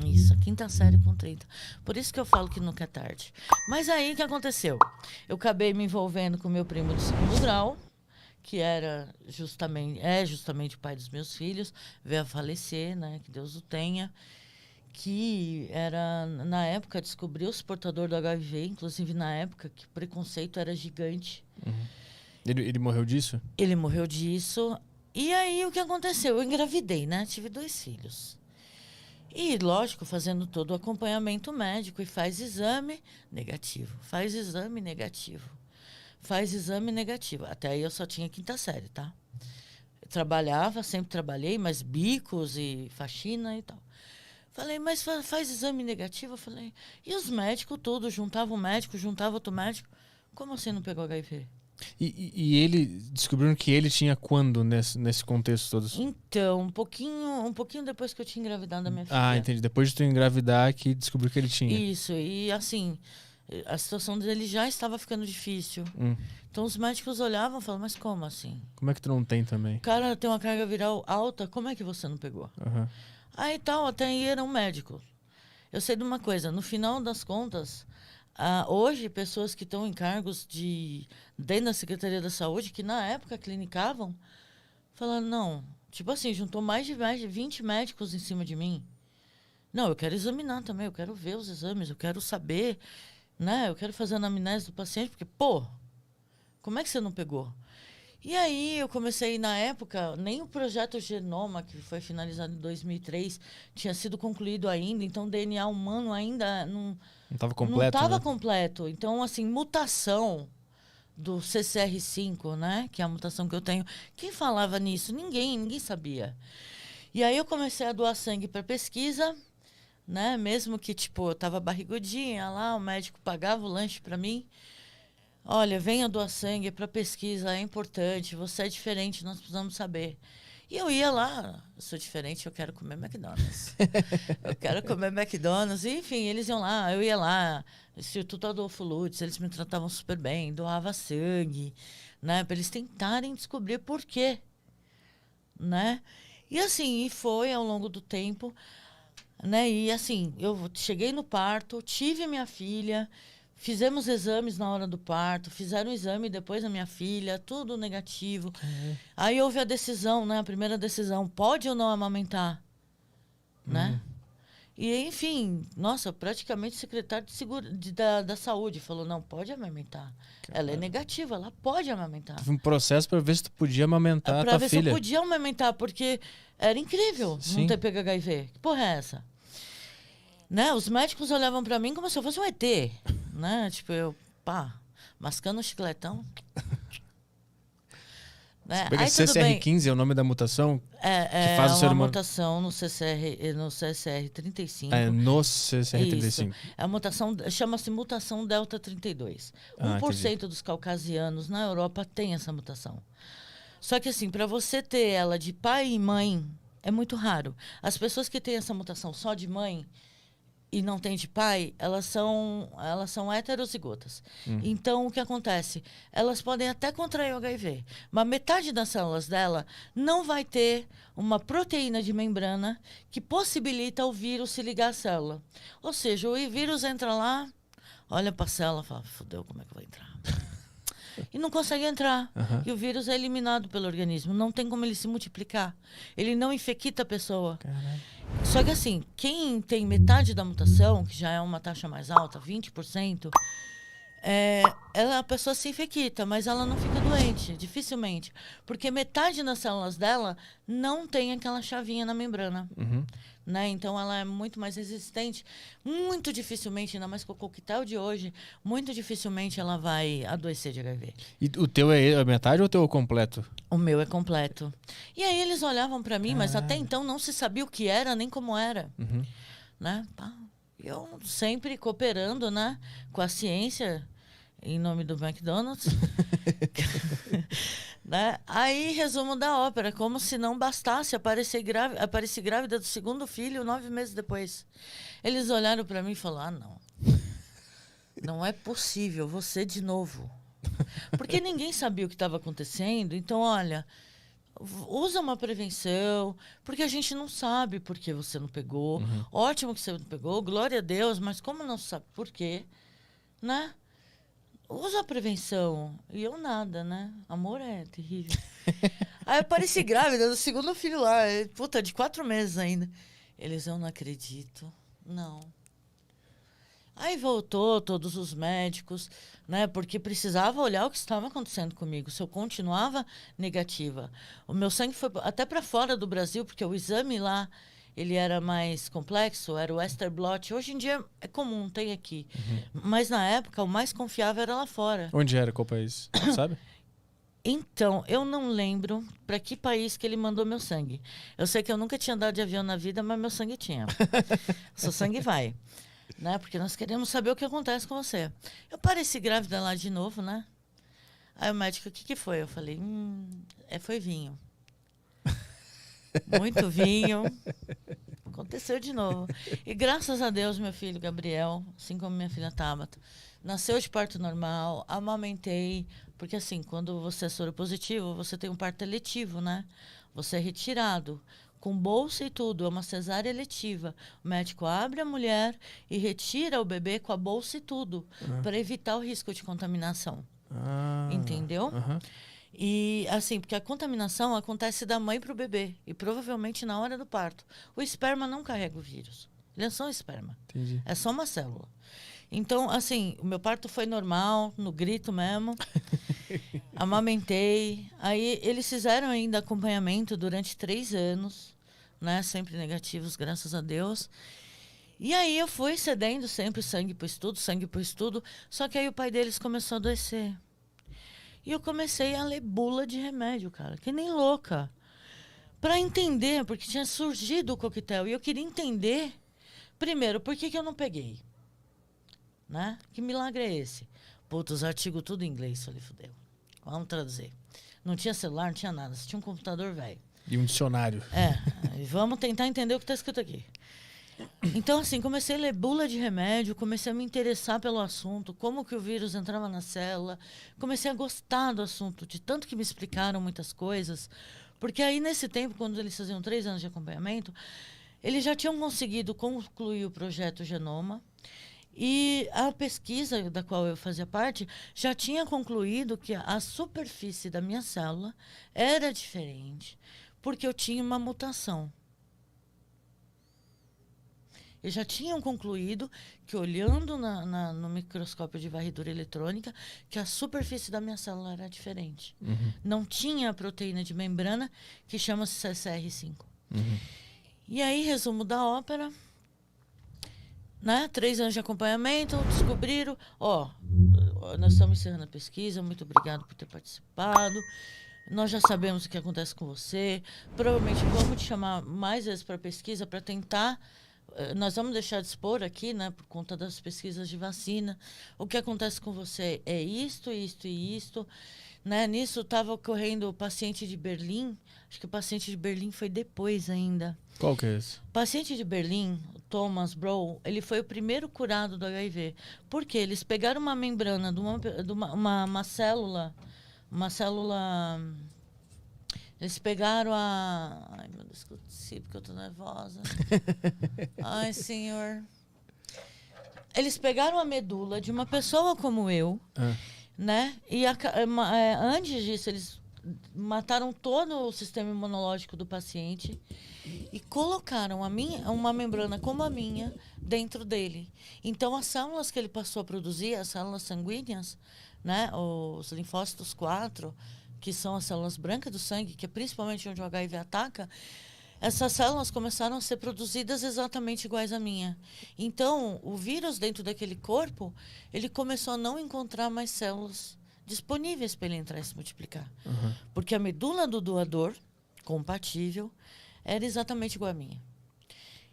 isso, a quinta série com 30. Por isso que eu falo que nunca é tarde. Mas aí, o que aconteceu? Eu acabei me envolvendo com meu primo de segundo grau, que é justamente o pai dos meus filhos, veio a falecer, né? Que Deus o tenha. Que era, na época, descobriu-se portador do HIV, inclusive na época que o preconceito era gigante. Uhum. Ele morreu disso? Ele morreu disso. E aí, o que aconteceu? Eu engravidei, né? Tive 2 filhos. E, lógico, fazendo todo o acompanhamento médico, e faz exame negativo, faz exame negativo, faz exame negativo. Até aí eu só tinha quinta série, tá? Eu trabalhava, sempre trabalhei, mas bicos e faxina e tal. Falei, mas faz exame negativo? Eu falei, e os médicos todos? Juntava um médico, juntava outro médico. Como assim não pegou HIV? E ele descobriram que ele tinha quando nesse contexto todo? Então, um pouquinho depois que eu tinha engravidado da minha filha. Ah, entendi. Depois de tu engravidar que descobriu que ele tinha. Isso, e assim, a situação dele já estava ficando difícil. Então os médicos olhavam e falavam, mas como assim? Como é que tu não tem também? O cara tem uma carga viral alta, como é que você não pegou? Uhum. Aí tal, até aí era um médico. Eu sei de uma coisa, no final das contas, hoje pessoas que estão em cargos dentro da Secretaria da Saúde, que na época clinicavam, falaram, não, tipo assim, juntou mais de 20 médicos em cima de mim. Não, eu quero examinar também, eu quero ver os exames, eu quero saber, né? Eu quero fazer a anamnese do paciente, porque, pô, como é que você não pegou? E aí eu comecei, na época, nem o projeto Genoma, que foi finalizado em 2003, tinha sido concluído ainda, então o DNA humano ainda não estava completo, estava né? completo. Então, assim, mutação do CCR5, né? Que é a mutação que eu tenho. Quem falava nisso? Ninguém sabia. E aí eu comecei a doar sangue para pesquisa, né? Mesmo que, tipo, eu tava barrigudinha lá, o médico pagava o lanche para mim. Olha, venha doar sangue para pesquisa, é importante, você é diferente, nós precisamos saber. E eu ia lá, eu sou diferente, eu quero comer McDonald's. Eu quero comer McDonald's. E, enfim, eles iam lá, eu ia lá, Instituto Adolfo Lutz, eles me tratavam super bem, doava sangue, né? Para eles tentarem descobrir por quê, né? E assim, e foi ao longo do tempo, né? E assim, eu cheguei no parto, tive minha filha, fizemos exames na hora do parto, fizeram o exame depois da minha filha, tudo negativo. Aí houve a decisão, né? A primeira decisão, pode ou não amamentar, né? E, enfim, nossa, praticamente o secretário da saúde falou, não, pode amamentar. Ela é negativa, ela pode amamentar. Teve um processo para ver se tu podia amamentar a Pra tua ver filha. se eu podia amamentar, porque era incrível Sim. não ter pego HIV. Que porra é essa? Né? Os médicos olhavam pra mim como se eu fosse um ET, né? Tipo, eu, mascando um chicletão. Né? Pega Aí tudo bem. CCR15 é o nome da mutação que faz o ser uma humano. mutação no CCR35. É no CCR35. Isso. É a mutação, chama-se mutação delta 32. 1% dos caucasianos na Europa tem essa mutação. Só que assim, para você ter ela de pai e mãe, é muito raro. As pessoas que têm essa mutação só de mãe e não tem de pai, elas são heterozigotas. Então, o que acontece? Elas podem até contrair o HIV, mas metade das células dela não vai ter uma proteína de membrana que possibilita o vírus se ligar à célula. Ou seja, o vírus entra lá, olha para a célula e fala, fodeu, como é que vai entrar? E não consegue entrar. E o vírus é eliminado pelo organismo. Não tem como ele se multiplicar. Ele não infecta a pessoa. Caralho. Só que assim, quem tem metade da mutação, que já é uma taxa mais alta, 20%, a pessoa se infecta, mas ela não fica doente, dificilmente. Porque metade das células dela não tem aquela chavinha na membrana. Né? Então ela é muito mais resistente. Muito dificilmente, ainda mais com o coquetel de hoje, muito dificilmente ela vai adoecer de HIV. E o teu é a metade ou o teu é o completo? O meu é completo. E aí eles olhavam para mim, mas até então não se sabia o que era, nem como era. Né? Eu sempre cooperando, né, com a ciência, em nome do McDonald's. Né? Aí, resumo da ópera, como se não bastasse apareci grávida do segundo filho 9 meses depois. Eles olharam para mim e falaram, não é possível, você de novo. Porque ninguém sabia o que estava acontecendo. Então, olha, usa uma prevenção, porque a gente não sabe por que você não pegou. Ótimo que você não pegou, glória a Deus, mas como não sabe por quê, né? Usa a prevenção. E eu nada, né? Amor é terrível. Aí eu pareci grávida do segundo filho lá. Puta, de 4 meses ainda. Eles, eu não acredito. Não. Aí voltou todos os médicos, né? Porque precisava olhar o que estava acontecendo comigo. Se eu continuava negativa. O meu sangue foi até para fora do Brasil, porque o exame lá, ele era mais complexo, era o Ester Blot. Hoje em dia é comum, tem aqui. Mas na época, o mais confiável era lá fora. Onde era? Qual país? Sabe? Então, eu não lembro para que país que ele mandou meu sangue. Eu sei que eu nunca tinha andado de avião na vida, mas meu sangue tinha. Seu sangue vai. Né? Porque nós queremos saber o que acontece com você. Eu pareci grávida lá de novo, né? Aí o médico, o que que foi? Eu falei, foi vinho. Muito vinho. Aconteceu de novo. E graças a Deus, meu filho Gabriel, assim como minha filha Tabata, nasceu de parto normal, amamentei. Porque assim, quando você é soropositivo, você tem um parto eletivo, né? Você é retirado. Com bolsa e tudo, é uma cesárea eletiva. O médico abre a mulher e retira o bebê com a bolsa e tudo, para evitar o risco de contaminação. Entendeu? E assim, porque a contaminação acontece da mãe para o bebê, e provavelmente na hora do parto. O esperma não carrega o vírus. Ele é só um esperma. Entendi. É só uma célula. Então, assim, o meu parto foi normal, no grito mesmo. Amamentei. Aí eles fizeram ainda acompanhamento durante 3 anos, né? Sempre negativos, graças a Deus. E aí eu fui cedendo sempre sangue para o estudo. Só que aí o pai deles começou a adoecer. E eu comecei a ler bula de remédio, cara, que nem louca. Para entender, porque tinha surgido o coquetel. E eu queria entender, primeiro, por que eu não peguei? Né? Que milagre é esse? Puta, os artigos tudo em inglês. Falei, fudeu. Vamos traduzir. Não tinha celular, não tinha nada. Só tinha um computador velho. E um dicionário. Vamos tentar entender o que está escrito aqui. Então, assim, comecei a ler bula de remédio, comecei a me interessar pelo assunto, como que o vírus entrava na célula. Comecei a gostar do assunto, de tanto que me explicaram muitas coisas. Porque aí, nesse tempo, quando eles faziam 3 anos de acompanhamento, eles já tinham conseguido concluir o projeto Genoma. E a pesquisa da qual eu fazia parte já tinha concluído que a superfície da minha célula era diferente, porque eu tinha uma mutação. Eles já tinham concluído que, olhando no microscópio de varredura eletrônica, que a superfície da minha célula era diferente. Não tinha a proteína de membrana, que chama-se CCR5. E aí, resumo da ópera... Né? 3 anos de acompanhamento, descobriram, nós estamos encerrando a pesquisa, muito obrigado por ter participado, nós já sabemos o que acontece com você, provavelmente vamos te chamar mais vezes para pesquisa para tentar, nós vamos deixar de expor aqui, né, por conta das pesquisas de vacina, o que acontece com você é isto, isto e isto, né? Nisso estava ocorrendo o paciente de Berlim, acho que o paciente de Berlim foi depois ainda. Qual que é esse? O paciente de Berlim, Thomas Brown, ele foi o primeiro curado do HIV. Por quê? Eles pegaram uma membrana de uma célula, eles pegaram a... Ai, meu Deus, que eu esqueci porque eu tô nervosa. Ai, senhor. Eles pegaram a medula de uma pessoa como eu, né? E antes disso, eles mataram todo o sistema imunológico do paciente e colocaram uma membrana como a minha dentro dele. Então, as células que ele passou a produzir, as células sanguíneas, né, os linfócitos 4, que são as células brancas do sangue, que é principalmente onde o HIV ataca, essas células começaram a ser produzidas exatamente iguais à minha. Então, o vírus dentro daquele corpo, ele começou a não encontrar mais células disponíveis para ele entrar e se multiplicar. Porque a medula do doador, compatível, era exatamente igual à minha.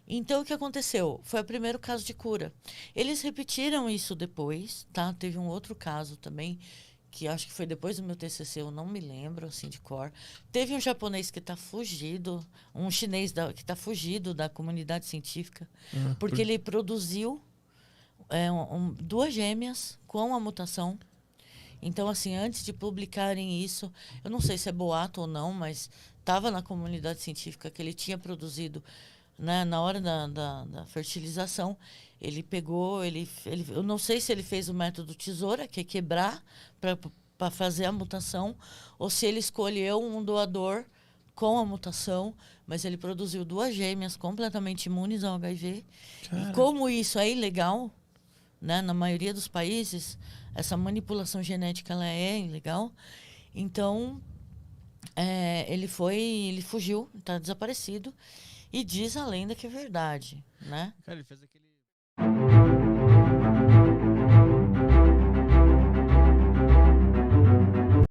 Então, o que aconteceu? Foi o primeiro caso de cura. Eles repetiram isso depois, tá? Teve um outro caso também, que acho que foi depois do meu TCC, eu não me lembro, assim, de cor. Teve um japonês que está fugido, um chinês que está fugido da comunidade científica, porque ele produziu 2 gêmeas com a mutação Então, assim, antes de publicarem isso, eu não sei se é boato ou não, mas estava na comunidade científica que ele tinha produzido, né, na hora da fertilização, ele pegou, eu não sei se ele fez o método tesoura, que é quebrar para fazer a mutação, ou se ele escolheu um doador com a mutação, mas ele produziu 2 gêmeas completamente imunes ao HIV. E Cara. como isso é ilegal, né, na maioria dos países, essa manipulação genética ela é ilegal. Então, ele fugiu, está desaparecido. E diz a lenda que é verdade, né? Cara, ele fez aquele